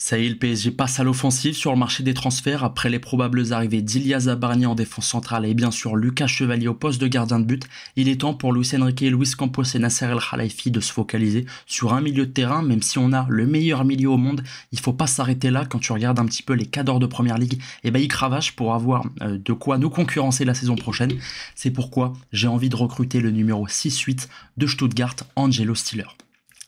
Ça y est, le PSG passe à l'offensive sur le marché des transferts après les probables arrivées d'Ilias Barnier en défense centrale et bien sûr Lucas Chevalier au poste de gardien de but. Il est temps pour Luis Enrique, Luis Campos et Nasser El Khelaifi de se focaliser sur un milieu de terrain. Même si on a le meilleur milieu au monde, il faut pas s'arrêter là. Quand tu regardes un petit peu les cadors de Première Ligue, et ben ils cravachent pour avoir de quoi nous concurrencer la saison prochaine. C'est pourquoi j'ai envie de recruter le numéro 6-8 de Stuttgart, Angelo Stiller.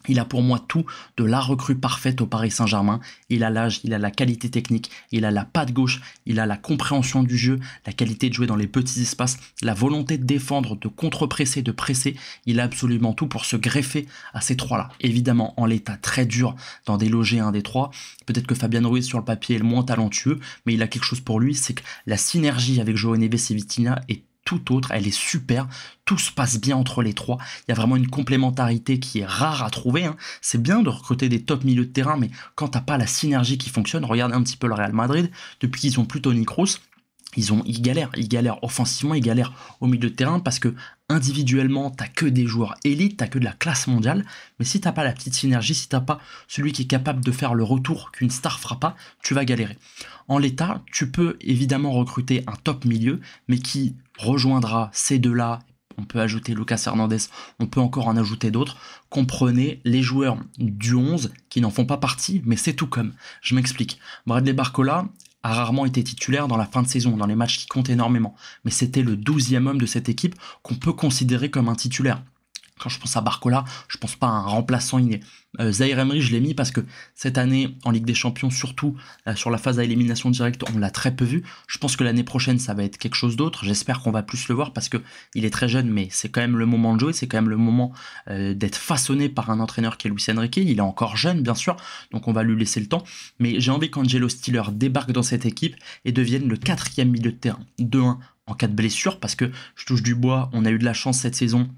Il a pour moi tout de la recrue parfaite au Paris Saint-Germain. Il a l'âge, il a la qualité technique, il a la patte gauche, il a la compréhension du jeu, la qualité de jouer dans les petits espaces, la volonté de défendre, de contre-presser, de presser. Il a absolument tout pour se greffer à ces trois-là. Évidemment, en l'état très dur d'en déloger un des trois. Peut-être que Fabian Ruiz sur le papier est le moins talentueux, mais il a quelque chose pour lui, c'est que la synergie avec João Neves et Vitinha est tout autre, elle est super, tout se passe bien entre les trois, il y a vraiment une complémentarité qui est rare à trouver, hein. C'est bien de recruter des top milieux de terrain, mais quand t'as pas la synergie qui fonctionne, regardez un petit peu le Real Madrid, depuis qu'ils ont plus Toni Kroos, ils galèrent offensivement, ils galèrent au milieu de terrain parce que individuellement, t'as que des joueurs élites, t'as que de la classe mondiale, mais si t'as pas la petite synergie, si t'as pas celui qui est capable de faire le retour qu'une star fera pas, tu vas galérer. En l'état, tu peux évidemment recruter un top milieu, mais qui rejoindra ces deux-là. On peut ajouter Lucas Hernandez, on peut encore en ajouter d'autres. Comprenez les joueurs du 11 qui n'en font pas partie, mais c'est tout comme. Je m'explique. Bradley Barcola a rarement été titulaire dans la fin de saison, dans les matchs qui comptent énormément. Mais c'était le 12e homme de cette équipe qu'on peut considérer comme un titulaire. Quand je pense à Barcola, je pense pas à un remplaçant inné. Zaïre Emery, je l'ai mis parce que cette année, en Ligue des Champions, surtout sur la phase à élimination directe, on l'a très peu vu. Je pense que l'année prochaine, ça va être quelque chose d'autre. J'espère qu'on va plus le voir parce que il est très jeune, mais c'est quand même le moment de jouer. C'est quand même le moment d'être façonné par un entraîneur qui est Luis Enrique. Il est encore jeune, bien sûr, donc on va lui laisser le temps. Mais j'ai envie qu'Angelo Stiller débarque dans cette équipe et devienne le 4e milieu de terrain. 2-1 en cas de blessure, parce que je touche du bois, on a eu de la chance cette saison.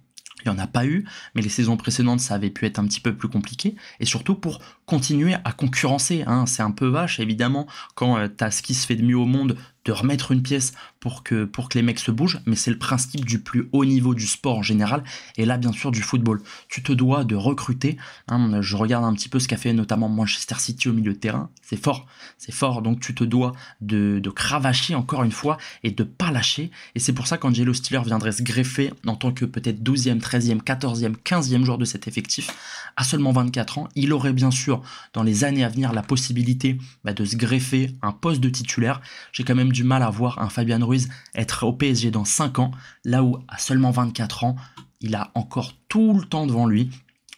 Il n'y en a pas eu, mais les saisons précédentes, ça avait pu être un petit peu plus compliqué. Et surtout pour continuer à concurrencer, hein. C'est un peu vache, évidemment, quand tu as ce qui se fait de mieux au monde, de remettre une pièce pour que les mecs se bougent. Mais c'est le principe du plus haut niveau du sport en général. Et là, bien sûr, du football. Tu te dois de recruter. Hein. Je regarde un petit peu ce qu'a fait notamment Manchester City au milieu de terrain. C'est fort. C'est fort. Donc tu te dois de cravacher encore une fois et de pas lâcher. Et c'est pour ça qu'Angelo Stiller viendrait se greffer en tant que peut-être 12e, 13e, 14e, 15e joueur de cet effectif à seulement 24 ans. Il aurait bien sûr dans les années à venir la possibilité de se greffer un poste de titulaire. J'ai quand même du mal à voir un Fabian Ruiz être au PSG dans 5 ans, là où à seulement 24 ans, il a encore tout le temps devant lui.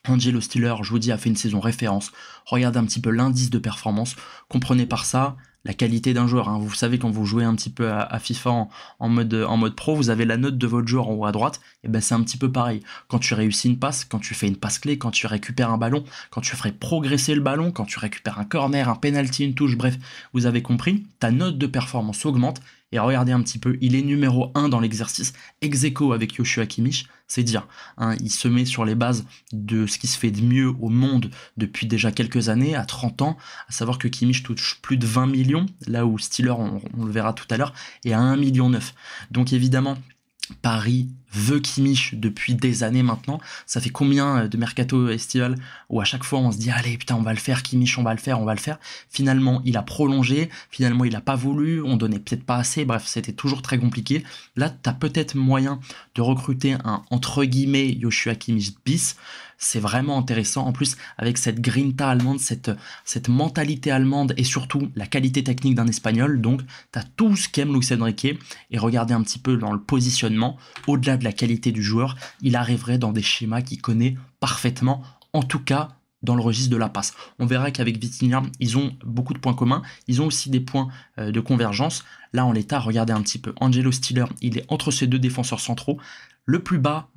Angelo Stiller, je vous dis, a fait une saison référence. Regardez un petit peu l'indice de performance. Comprenez par ça la qualité d'un joueur. Hein. Vous savez, quand vous jouez un petit peu à FIFA en mode pro, vous avez la note de votre joueur en haut à droite. Et ben c'est un petit peu pareil. Quand tu réussis une passe, quand tu fais une passe clé, quand tu récupères un ballon, quand tu ferais progresser le ballon, quand tu récupères un corner, un penalty, une touche, bref, vous avez compris, ta note de performance augmente. Et regardez un petit peu, il est numéro 1 dans l'exercice, ex aequo avec Joshua Kimmich, c'est dire. Hein, il se met sur les bases de ce qui se fait de mieux au monde depuis déjà quelques années, à 30 ans, à savoir que Kimmich touche plus de 20 millions, là où Stiller, on le verra tout à l'heure, est à 1,9 million. Donc évidemment, Paris veut Kimmich depuis des années maintenant. Ça fait combien de mercato estival où à chaque fois on se dit allez putain on va le faire Kimmich, on va le faire. Finalement il a prolongé, finalement il a pas voulu, on donnait peut-être pas assez, bref c'était toujours très compliqué. Là t'as peut-être moyen de recruter un entre guillemets Joshua Kimmich bis. C'est vraiment intéressant. En plus, avec cette grinta allemande, cette mentalité allemande et surtout la qualité technique d'un espagnol. Donc, tu as tout ce qu'aime Luis Enrique. Et regardez un petit peu dans le positionnement. Au-delà de la qualité du joueur, il arriverait dans des schémas qu'il connaît parfaitement. En tout cas, dans le registre de la passe. On verra qu'avec Vitinha, ils ont beaucoup de points communs. Ils ont aussi des points de convergence. Là, en l'état, regardez un petit peu. Angelo Stiller, il est entre ces deux défenseurs centraux. Le plus bas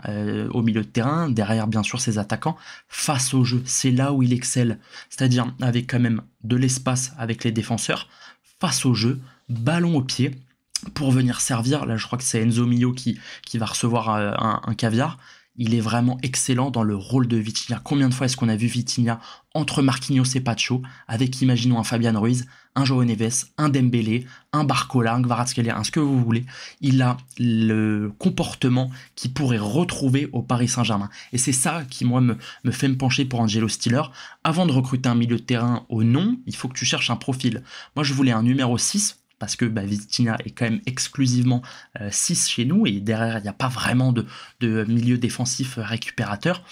au milieu de terrain, derrière bien sûr ses attaquants, face au jeu, c'est là où il excelle, c'est-à-dire avec quand même de l'espace avec les défenseurs, face au jeu, ballon au pied, pour venir servir, là je crois que c'est Enzo Mio qui va recevoir un caviar, il est vraiment excellent dans le rôle de Vitinha. Combien de fois est-ce qu'on a vu Vitinha entre Marquinhos et Pacho, avec, imaginons, un Fabian Ruiz, un João Neves, un Dembélé, un Barcola, un Kvaratskhelia, ce que vous voulez. Il a le comportement qu'il pourrait retrouver au Paris Saint-Germain. Et c'est ça qui, moi, me fait me pencher pour Angelo Stiller. Avant de recruter un milieu de terrain au nom, il faut que tu cherches un profil. Moi, je voulais un numéro 6, parce que Vitinha est quand même exclusivement 6 chez nous, et derrière, il n'y a pas vraiment de milieu défensif récupérateur.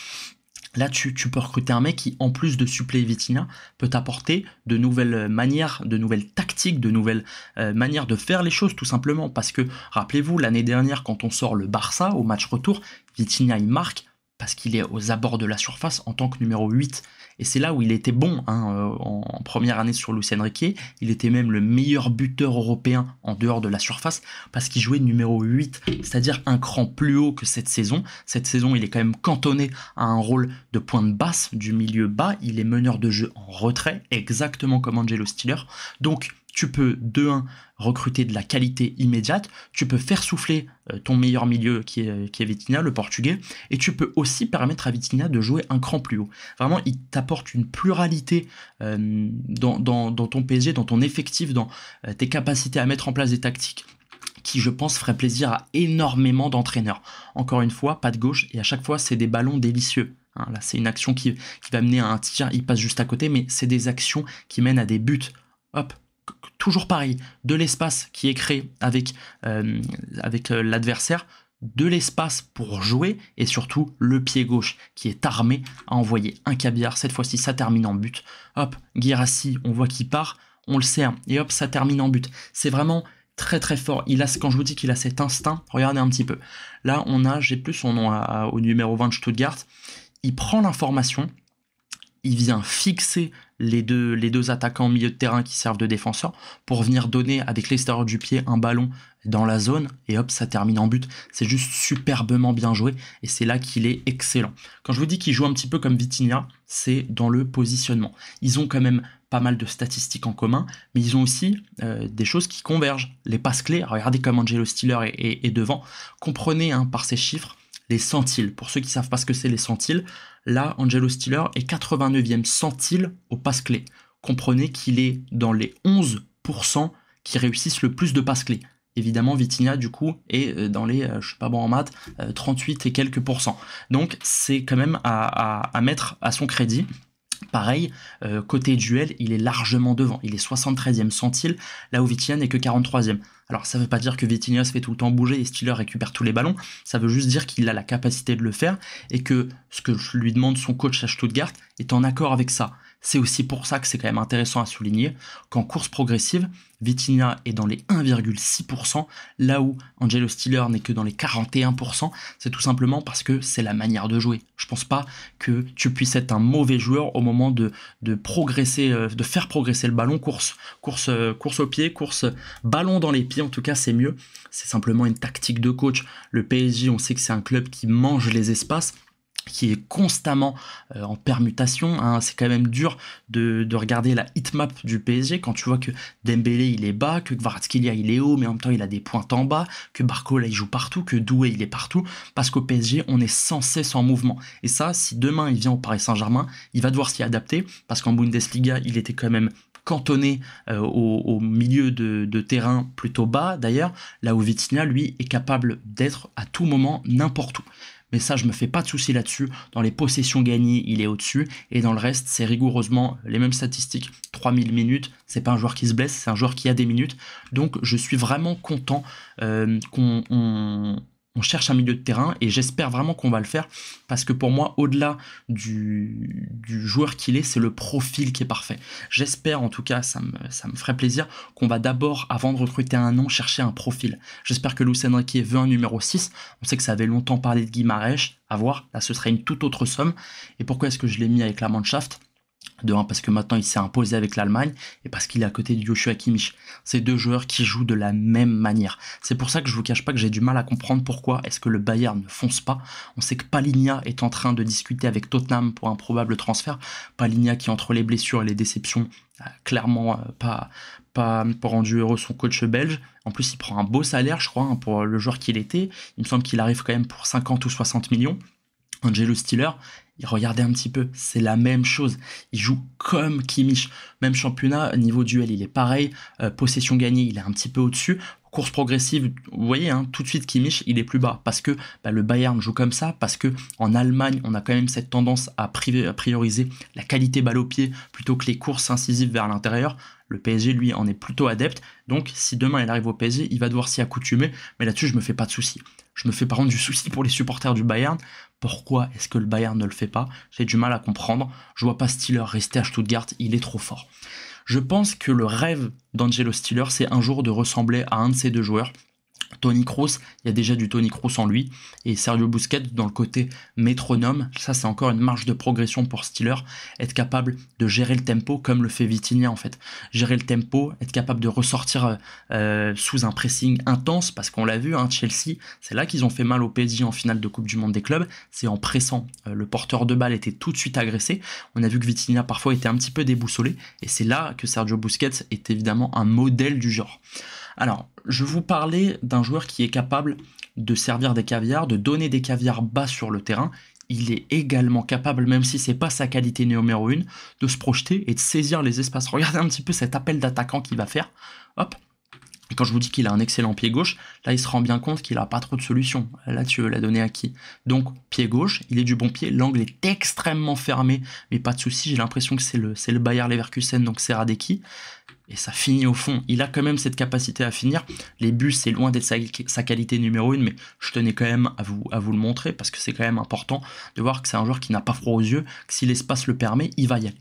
Là, tu peux recruter un mec qui, en plus de suppléer Vitinha, peut t'apporter de nouvelles manières, de nouvelles tactiques, de nouvelles manières de faire les choses, tout simplement. Parce que, rappelez-vous, l'année dernière, quand on sort le Barça au match retour, Vitinha, il marque parce qu'il est aux abords de la surface en tant que numéro 8. Et c'est là où il était bon en première année sur Luis Enrique. Il était même le meilleur buteur européen en dehors de la surface parce qu'il jouait numéro 8, c'est-à-dire un cran plus haut que cette saison. Cette saison, il est quand même cantonné à un rôle de pointe basse, du milieu bas. Il est meneur de jeu en retrait, exactement comme Angelo Stiller. Donc, tu peux, de 1, recruter de la qualité immédiate, tu peux faire souffler ton meilleur milieu qui est Vitinha, le portugais, et tu peux aussi permettre à Vitinha de jouer un cran plus haut. Vraiment, il t'apporte une pluralité dans ton PSG, dans ton effectif, dans tes capacités à mettre en place des tactiques qui, je pense, ferait plaisir à énormément d'entraîneurs. Encore une fois, pas de gauche, et à chaque fois, c'est des ballons délicieux. Là, c'est une action qui va mener à un tir, il passe juste à côté, mais c'est des actions qui mènent à des buts. Hop, toujours pareil, de l'espace qui est créé avec l'adversaire, de l'espace pour jouer, et surtout le pied gauche qui est armé à envoyer un caviar. Cette fois-ci, ça termine en but. Hop, Guirassy, on voit qu'il part, on le sert, et hop, ça termine en but. C'est vraiment très très fort. Quand je vous dis qu'il a cet instinct, regardez un petit peu. Là, j'ai plus son nom au numéro 20 de Stuttgart. Il prend l'information, il vient fixer les deux attaquants au milieu de terrain qui servent de défenseurs pour venir donner avec l'extérieur du pied un ballon dans la zone et hop, ça termine en but. C'est juste superbement bien joué et c'est là qu'il est excellent. Quand je vous dis qu'il joue un petit peu comme Vitinha, c'est dans le positionnement. Ils ont quand même pas mal de statistiques en commun, mais ils ont aussi des choses qui convergent. Les passes clés, regardez comme Angelo Stiller est devant. Comprenez par ces chiffres les centiles. Pour ceux qui ne savent pas ce que c'est les centiles, là, Angelo Stiller est 89e centile aux passes clés. Comprenez qu'il est dans les 11% qui réussissent le plus de passes clés. Évidemment, Vitinha, du coup, est dans les, je suis pas bon en maths, 38 et quelques pourcents. Donc, c'est quand même à mettre à son crédit. Pareil, côté duel, il est largement devant. Il est 73e centile, là où Vitinha n'est que 43e. Alors ça ne veut pas dire que Vitinha se fait tout le temps bouger et Stiller récupère tous les ballons, ça veut juste dire qu'il a la capacité de le faire et que ce que lui demande son coach à Stuttgart est en accord avec ça. C'est aussi pour ça que c'est quand même intéressant à souligner qu'en course progressive, Vitinha est dans les 1,6%, là où Angelo Stiller n'est que dans les 41%. C'est tout simplement parce que c'est la manière de jouer. Je pense pas que tu puisses être un mauvais joueur au moment de progresser, de faire progresser le ballon, course au pied, course ballon dans les pieds, en tout cas c'est mieux. C'est simplement une tactique de coach. Le PSG, on sait que c'est un club qui mange les espaces, qui est constamment en permutation. C'est quand même dur de regarder la hitmap du PSG quand tu vois que Dembélé il est bas, que Kvaratskhelia il est haut mais en même temps il a des pointes en bas, que Barcola il joue partout, que Doué il est partout, parce qu'au PSG on est sans cesse en mouvement. Et ça, si demain il vient au Paris Saint-Germain, il va devoir s'y adapter, parce qu'en Bundesliga il était quand même cantonné au milieu de terrain plutôt bas d'ailleurs, là où Vitinha lui est capable d'être à tout moment n'importe où. Mais ça, je me fais pas de soucis là-dessus. Dans les possessions gagnées, il est au-dessus. Et dans le reste, c'est rigoureusement les mêmes statistiques. 3000 minutes, c'est pas un joueur qui se blesse, c'est un joueur qui a des minutes. Donc, je suis vraiment content qu'on cherche un milieu de terrain et j'espère vraiment qu'on va le faire parce que pour moi, au-delà du joueur qu'il est, c'est le profil qui est parfait. J'espère, en tout cas, ça me ferait plaisir qu'on va d'abord, avant de recruter un nom, chercher un profil. J'espère que Luis Enrique veut un numéro 6. On sait que ça avait longtemps parlé de Guimarães. À voir, là ce serait une toute autre somme. Et pourquoi est-ce que je l'ai mis avec la Mannschaft ? De un, parce que maintenant il s'est imposé avec l'Allemagne et parce qu'il est à côté de Joshua Kimmich. C'est deux joueurs qui jouent de la même manière. C'est pour ça que je vous cache pas que j'ai du mal à comprendre pourquoi est-ce que le Bayern ne fonce pas. On sait que Palhinha est en train de discuter avec Tottenham pour un probable transfert. Palhinha qui, entre les blessures et les déceptions, clairement pas rendu heureux son coach belge. En plus il prend un beau salaire je crois pour le joueur qu'il était. Il me semble qu'il arrive quand même pour 50 ou 60 millions. Angelo Stiller, regardez un petit peu, c'est la même chose. Il joue comme Kimmich. Même championnat, niveau duel, il est pareil. Possession gagnée, il est un petit peu au-dessus. Course progressive, vous voyez, hein, tout de suite Kimmich, il est plus bas. Parce que le Bayern joue comme ça, parce que en Allemagne, on a quand même cette tendance à prioriser la qualité balle au pied plutôt que les courses incisives vers l'intérieur. Le PSG, lui, en est plutôt adepte. Donc, si demain il arrive au PSG, il va devoir s'y accoutumer. Mais là-dessus, je me fais pas de soucis. Je me fais par contre du souci pour les supporters du Bayern. Pourquoi est-ce que le Bayern ne le fait pas? J'ai du mal à comprendre. Je vois pas Stiller rester à Stuttgart, il est trop fort. Je pense que le rêve d'Angelo Stiller, c'est un jour de ressembler à un de ces deux joueurs. Toni Kroos, il y a déjà du Toni Kroos en lui, et Sergio Busquets dans le côté métronome. Ça, c'est encore une marge de progression pour Stiller, être capable de gérer le tempo comme le fait Vitinha en fait. Gérer le tempo, être capable de ressortir sous un pressing intense, parce qu'on l'a vu, hein, Chelsea, c'est là qu'ils ont fait mal au PSG en finale de Coupe du Monde des clubs, c'est en pressant. Le porteur de balle était tout de suite agressé. On a vu que Vitinha parfois était un petit peu déboussolé, et c'est là que Sergio Busquets est évidemment un modèle du genre. Alors, je vous parlais d'un joueur qui est capable de servir des caviars, de donner des caviars bas sur le terrain. Il est également capable, même si c'est pas sa qualité numéro 1, de se projeter et de saisir les espaces. Regardez un petit peu cet appel d'attaquant qu'il va faire. Hop. Et quand je vous dis qu'il a un excellent pied gauche, là il se rend bien compte qu'il n'a pas trop de solutions. Là tu veux la donner à qui? Donc pied gauche, il est du bon pied, l'angle est extrêmement fermé, mais pas de souci, j'ai l'impression que c'est le Bayer Leverkusen, donc c'est Radecki. Et ça finit au fond. Il a quand même cette capacité à finir. Les buts, c'est loin d'être sa qualité numéro 1, mais je tenais quand même à vous le montrer, parce que c'est quand même important de voir que c'est un joueur qui n'a pas froid aux yeux, que si l'espace le permet, il va y aller.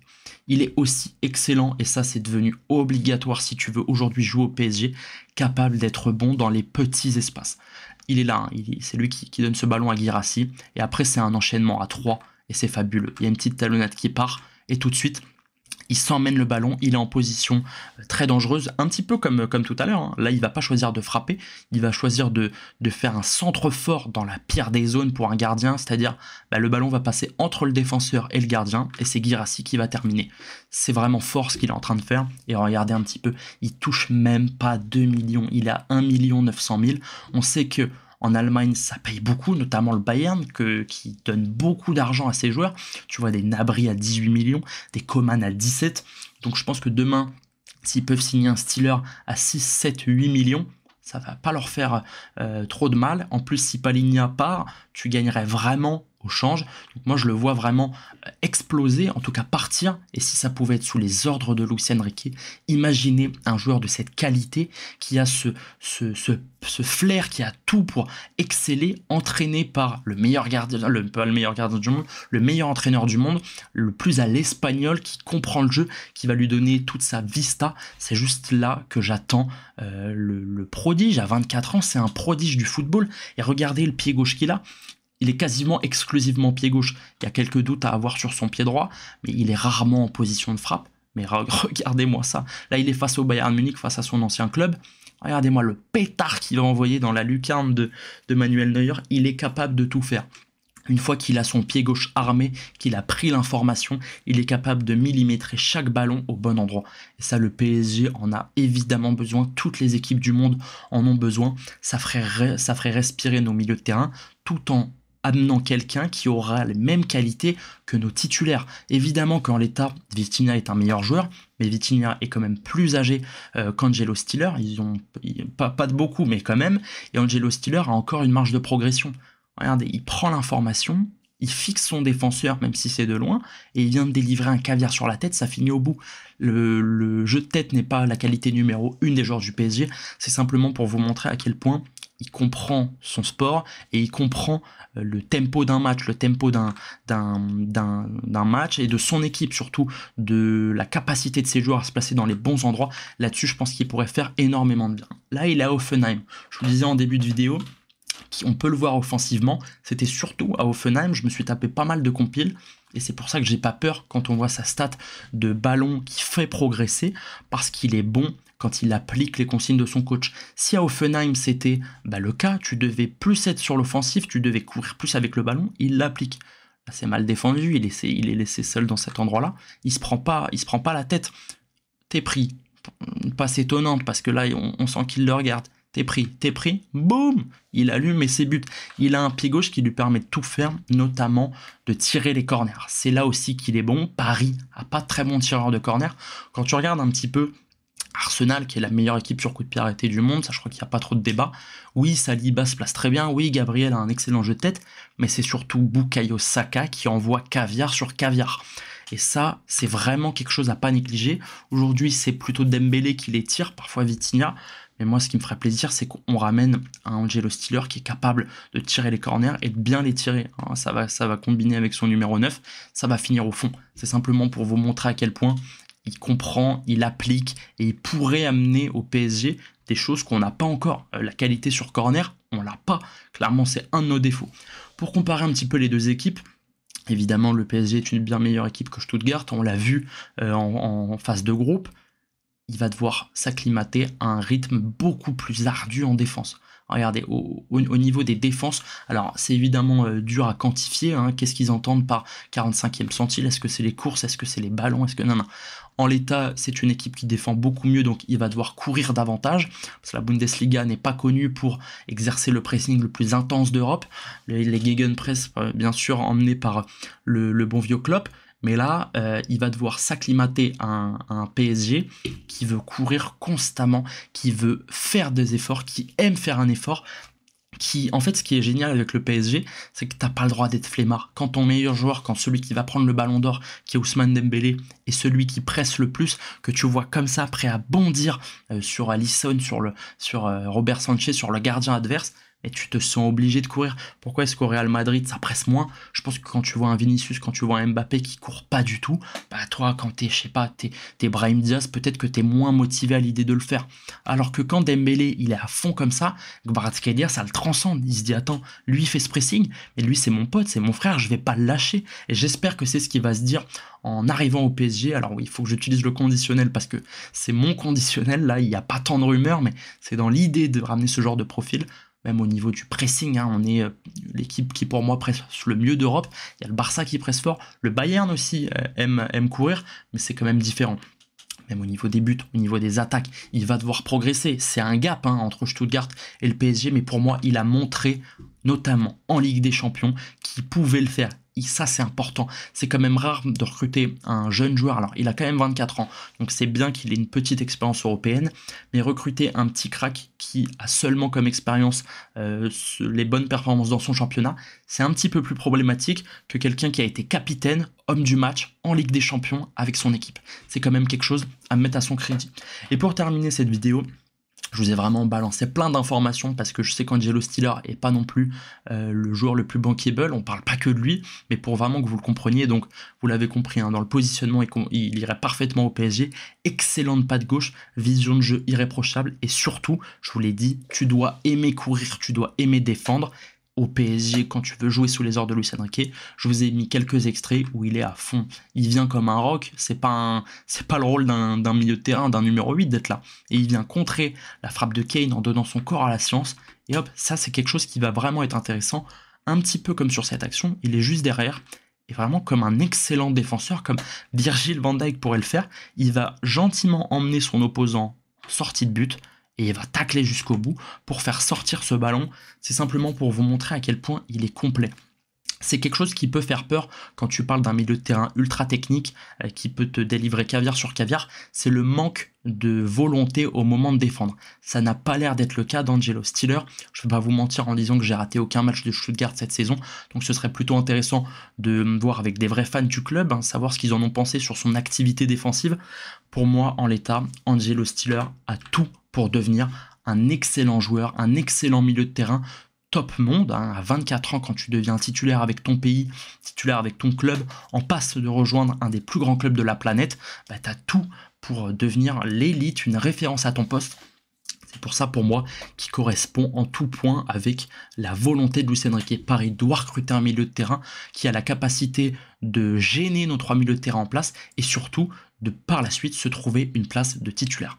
Il est aussi excellent, et ça c'est devenu obligatoire si tu veux aujourd'hui jouer au PSG, capable d'être bon dans les petits espaces. Il est là, hein, c'est lui qui donne ce ballon à Guirassy, et après c'est un enchaînement à 3, et c'est fabuleux. Il y a une petite talonnade qui part, et tout de suite, il s'emmène le ballon, il est en position très dangereuse, un petit peu comme tout à l'heure. Hein. Là, il va pas choisir de frapper, il va choisir de faire un centre fort dans la pire des zones pour un gardien, c'est-à-dire le ballon va passer entre le défenseur et le gardien, et c'est Guirassy qui va terminer. C'est vraiment fort ce qu'il est en train de faire, et regardez un petit peu, il touche même pas 2 millions, il a 1 900 000. On sait que en Allemagne, ça paye beaucoup, notamment le Bayern, qui donne beaucoup d'argent à ses joueurs. Tu vois des Gnabry à 18 millions, des Coman à 17. Donc je pense que demain, s'ils peuvent signer un Stiller à 6, 7, 8 millions, ça va pas leur faire trop de mal. En plus, si Palhinha part, tu gagnerais vraiment au change. Donc moi, je le vois vraiment exploser, en tout cas partir. Et si ça pouvait être sous les ordres de Luis Enrique, imaginez un joueur de cette qualité qui a ce flair, qui a tout pour exceller, entraîné par le meilleur gardien, pas le meilleur gardien du monde, le meilleur entraîneur du monde, le plus à l'espagnol, qui comprend le jeu, qui va lui donner toute sa vista. C'est juste là que j'attends le prodige. À 24 ans, c'est un prodige du football. Et regardez le pied gauche qu'il a. Il est quasiment exclusivement pied gauche. Il y a quelques doutes à avoir sur son pied droit, mais il est rarement en position de frappe. Mais regardez-moi ça. Là, il est face au Bayern Munich, face à son ancien club. Regardez-moi le pétard qu'il va envoyer dans la lucarne de Manuel Neuer. Il est capable de tout faire. Une fois qu'il a son pied gauche armé, qu'il a pris l'information, il est capable de millimétrer chaque ballon au bon endroit. Et ça, le PSG en a évidemment besoin. Toutes les équipes du monde en ont besoin. Ça ferait respirer nos milieux de terrain, tout en amenant quelqu'un qui aura les mêmes qualités que nos titulaires. Évidemment qu'en l'état, Vitinha est un meilleur joueur, mais Vitinha est quand même plus âgé qu'Angelo Stiller. Ils ont pas de beaucoup, mais quand même. Et Angelo Stiller a encore une marge de progression. Regardez, il prend l'information, il fixe son défenseur, même si c'est de loin, et il vient de délivrer un caviar sur la tête, ça finit au bout. Le jeu de tête n'est pas la qualité numéro 1 des joueurs du PSG, c'est simplement pour vous montrer à quel point il comprend son sport et il comprend le tempo d'un match, le tempo d'un match et de son équipe, surtout de la capacité de ses joueurs à se placer dans les bons endroits. Là-dessus, je pense qu'il pourrait faire énormément de bien. Là, il est à Hoffenheim. Je vous le disais en début de vidéo, on peut le voir offensivement, c'était surtout à Hoffenheim, je me suis tapé pas mal de compiles, et c'est pour ça que j'ai pas peur quand on voit sa stat de ballon qui fait progresser, parce qu'il est bon quand il applique les consignes de son coach. Si à Hoffenheim c'était le cas, tu devais plus être sur l'offensif, tu devais courir plus avec le ballon, il l'applique. Là c'est mal défendu, il est laissé seul dans cet endroit-là, il se prend pas la tête. T'es pris, une passe étonnante, parce que là on sent qu'il le regarde. t'es pris, boum, il allume et c'est but. Il a un pied gauche qui lui permet de tout faire, notamment de tirer les corners. C'est là aussi qu'il est bon. Paris a pas de très bon tireur de corner. Quand tu regardes un petit peu Arsenal, qui est la meilleure équipe sur coup de pied arrêté du monde, ça je crois qu'il n'y a pas trop de débat. Oui, Saliba se place très bien, oui, Gabriel a un excellent jeu de tête, mais c'est surtout Bukayo Saka qui envoie caviar sur caviar. Et ça, c'est vraiment quelque chose à pas négliger. Aujourd'hui, c'est plutôt Dembélé qui les tire, parfois Vitinha. Mais moi, ce qui me ferait plaisir, c'est qu'on ramène un Angelo Stiller qui est capable de tirer les corners et de bien les tirer. Ça va combiner avec son numéro 9, ça va finir au fond. C'est simplement pour vous montrer à quel point il comprend, il applique et il pourrait amener au PSG des choses qu'on n'a pas encore. La qualité sur corner, on l'a pas. Clairement, c'est un de nos défauts. Pour comparer un petit peu les deux équipes, évidemment, le PSG est une bien meilleure équipe que Stuttgart. On l'a vu en phase de groupe. Il va devoir s'acclimater à un rythme beaucoup plus ardu en défense. Regardez, au niveau des défenses, alors c'est évidemment dur à quantifier, hein. Qu'est-ce qu'ils entendent par 45e centile? Est-ce que c'est les courses? Est-ce que c'est les ballons? Est-ce que non. En l'état, c'est une équipe qui défend beaucoup mieux, donc il va devoir courir davantage, parce que la Bundesliga n'est pas connue pour exercer le pressing le plus intense d'Europe. Les Gegenpress, bien sûr, emmenés par le bon vieux Klopp. Mais là, il va devoir s'acclimater à un PSG qui veut courir constamment, qui veut faire des efforts, qui aime faire un effort. En fait, ce qui est génial avec le PSG, c'est que t'as pas le droit d'être flemmard. Quand ton meilleur joueur, quand celui qui va prendre le ballon d'or, qui est Ousmane Dembélé, est celui qui presse le plus, que tu vois comme ça, prêt à bondir sur Alisson, sur Robert Sanchez, sur le gardien adverse, et tu te sens obligé de courir. Pourquoi est-ce qu'au Real Madrid, ça presse moins? Je pense que quand tu vois un Vinicius, quand tu vois un Mbappé qui court pas du tout, bah toi, quand t'es, je sais pas, t'es Brahim Diaz, peut-être que t'es moins motivé à l'idée de le faire. Alors que quand Dembélé, il est à fond comme ça, Kvaratskhelia, ça le transcende. Il se dit, attends, lui, il fait ce pressing, mais lui, c'est mon pote, c'est mon frère, je vais pas le lâcher. Et j'espère que c'est ce qui va se dire en arrivant au PSG. Alors oui, il faut que j'utilise le conditionnel parce que c'est mon conditionnel, là, il n'y a pas tant de rumeurs, mais c'est dans l'idée de ramener ce genre de profil. Même au niveau du pressing, hein, on est l'équipe qui pour moi presse le mieux d'Europe. Il y a le Barça qui presse fort, le Bayern aussi aime courir, mais c'est quand même différent. Même au niveau des buts, au niveau des attaques, il va devoir progresser. C'est un gap entre Stuttgart et le PSG, mais pour moi, il a montré, notamment en Ligue des Champions, qu'il pouvait le faire. Et ça, c'est important. C'est quand même rare de recruter un jeune joueur. Alors, il a quand même 24 ans, donc c'est bien qu'il ait une petite expérience européenne, mais recruter un petit crack qui a seulement comme expérience les bonnes performances dans son championnat, c'est un petit peu plus problématique que quelqu'un qui a été capitaine, homme du match, en Ligue des Champions avec son équipe. C'est quand même quelque chose à mettre à son crédit. Et pour terminer cette vidéo, je vous ai vraiment balancé plein d'informations parce que je sais qu'Angelo Stiller est pas non plus le joueur le plus bankable. On parle pas que de lui, mais pour vraiment que vous le compreniez. Donc, vous l'avez compris, dans le positionnement, il irait parfaitement au PSG. Excellente patte gauche, vision de jeu irréprochable. Et surtout, je vous l'ai dit, tu dois aimer courir, tu dois aimer défendre. Au PSG, quand tu veux jouer sous les ordres de Luis Enrique, je vous ai mis quelques extraits où il est à fond. Il vient comme un roc, c'est pas le rôle d'un milieu de terrain, d'un numéro 8 d'être là. Et il vient contrer la frappe de Kane en donnant son corps à la science. Et hop, ça c'est quelque chose qui va vraiment être intéressant. Un petit peu comme sur cette action, il est juste derrière. Et vraiment comme un excellent défenseur, comme Virgil van Dijk pourrait le faire, il va gentiment emmener son opposant en sortie de but. Et il va tacler jusqu'au bout pour faire sortir ce ballon. C'est simplement pour vous montrer à quel point il est complet. C'est quelque chose qui peut faire peur quand tu parles d'un milieu de terrain ultra technique qui peut te délivrer caviar sur caviar. C'est le manque de volonté au moment de défendre. Ça n'a pas l'air d'être le cas d'Angelo Stiller. Je ne vais pas vous mentir en disant que j'ai raté aucun match de Stuttgart cette saison. Donc ce serait plutôt intéressant de me voir avec des vrais fans du club, savoir ce qu'ils en ont pensé sur son activité défensive. Pour moi, en l'état, Angelo Stiller a tout pour devenir un excellent joueur, un excellent milieu de terrain, top monde, à 24 ans quand tu deviens titulaire avec ton pays, titulaire avec ton club, en passe de rejoindre un des plus grands clubs de la planète, tu as tout pour devenir l'élite, une référence à ton poste. C'est pour ça, pour moi, qui correspond en tout point avec la volonté de Luis Enrique. Paris doit recruter un milieu de terrain qui a la capacité de gêner nos trois milieux de terrain en place et surtout de par la suite se trouver une place de titulaire.